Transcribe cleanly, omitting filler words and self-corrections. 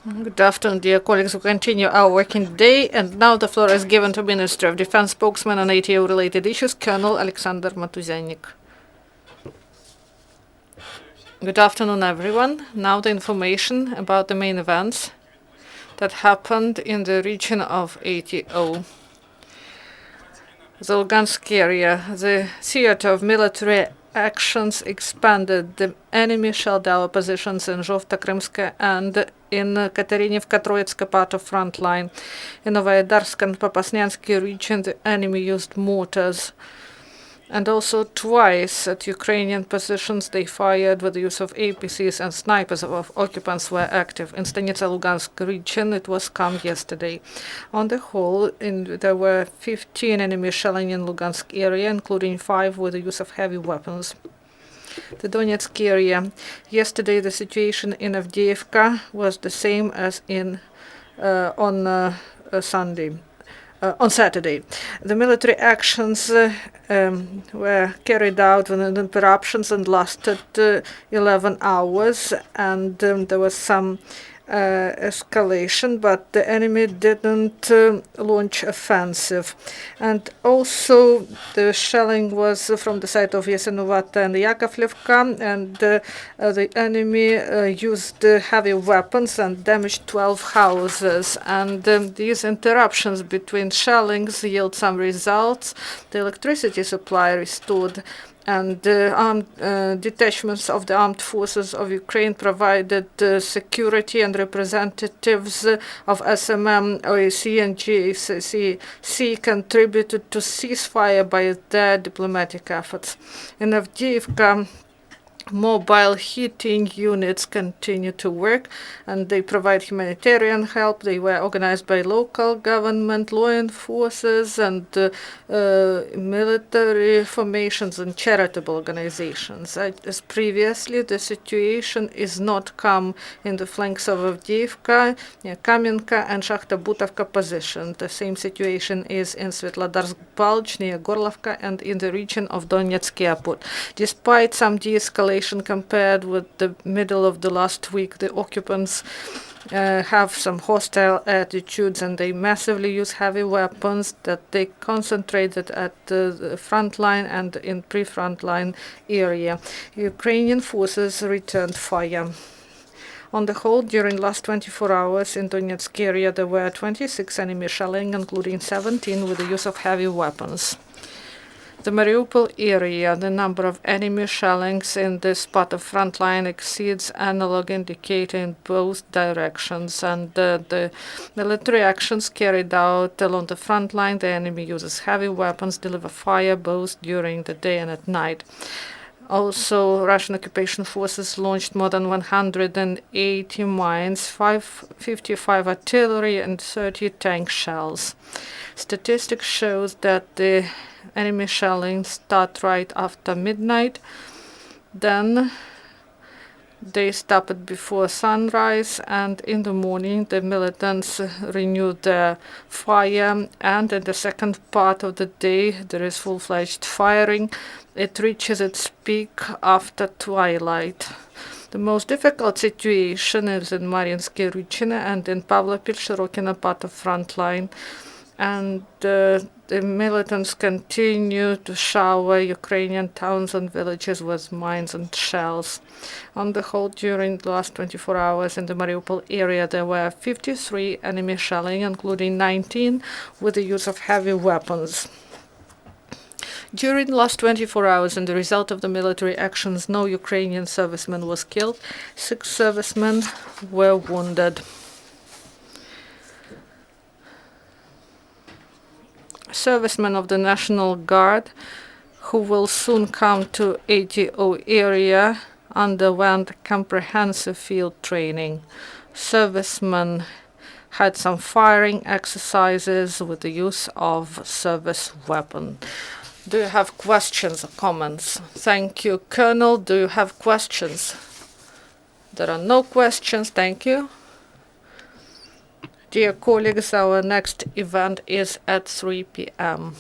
Good afternoon, dear colleagues. We continue our working day, and now the floor is given to Minister of Defense spokesman on ATO-related issues, Colonel Oleksandr Motuzyanyk. Good afternoon, everyone. Now the information about the main events that happened in the region of ATO. The Lugansk area, the theater of military actions expanded. The enemy shelled our positions in Zhovta-Krymska and in Katerynivka-Troitska part of front line. In Novoyodarsk and Popasnyansky region, the enemy used mortars. And also twice at Ukrainian positions they fired with the use of APCs, and snipers of occupants were active. In Stanitsa-Lugansk region it was calm yesterday. On the whole, there were 15 enemy shelling in Lugansk area, including 5 with the use of heavy weapons. The Donetsk area. Yesterday the situation in Avdiivka was the same as on Saturday. The military actions were carried out with interruptions and lasted 11 hours, and there was some escalation, but the enemy didn't launch offensive. And also the shelling was from the side of Yasenovata and Yakovlevka, and the enemy used heavy weapons and damaged 12 houses. And these interruptions between shellings yield some results. The electricity supply restored, and armed detachments of the armed forces of Ukraine provided security, and representatives of SMM, OEC and GCC contributed to ceasefire by their diplomatic efforts. In Avdiivka, mobile heating units continue to work, and they provide humanitarian help. They were organized by local government, law enforcers, and military formations and charitable organizations. As previously, the situation is not calm in the flanks of Avdiivka, near Kamenka and Shakhta-Butovka position. The same situation is in Svetlodarsk Bulge, near Gorlovka, and in the region of Donetsk Airport. Despite some de-escalation compared with the middle of the last week, the occupants have some hostile attitudes, and they massively use heavy weapons that they concentrated at the front line and in pre-front line area. Ukrainian forces returned fire. On the whole, during last 24 hours in Donetsk area, there were 26 enemy shelling, including 17 with the use of heavy weapons. The Mariupol area, the number of enemy shellings in this part of front line exceeds analog indicator in both directions, and the military actions carried out along the front line, the enemy uses heavy weapons, deliver fire both during the day and at night. Also, Russian occupation forces launched more than 180 mines, 55 artillery, and 30 tank shells. Statistics shows that the enemy shelling start right after midnight, then they stopped before sunrise, and in the morning the militants renewed their fire, and in the second part of the day there is full-fledged firing. It reaches its peak after twilight. The most difficult situation is in Mariinsky region and in Pavlopil-Shirokina part of front line, and the militants continue to shower Ukrainian towns and villages with mines and shells. On the whole, during the last 24 hours in the Mariupol area, there were 53 enemy shelling, including 19 with the use of heavy weapons. During the last 24 hours, and the result of the military actions, no Ukrainian serviceman was killed. 6 servicemen were wounded. Servicemen of the National Guard who will soon come to ATO area underwent comprehensive field training. Servicemen had some firing exercises with the use of service weapon. Do you have questions or comments? Thank you, Colonel. Do you have questions? There are no questions. Thank you. Dear colleagues, our next event is at 3 p.m.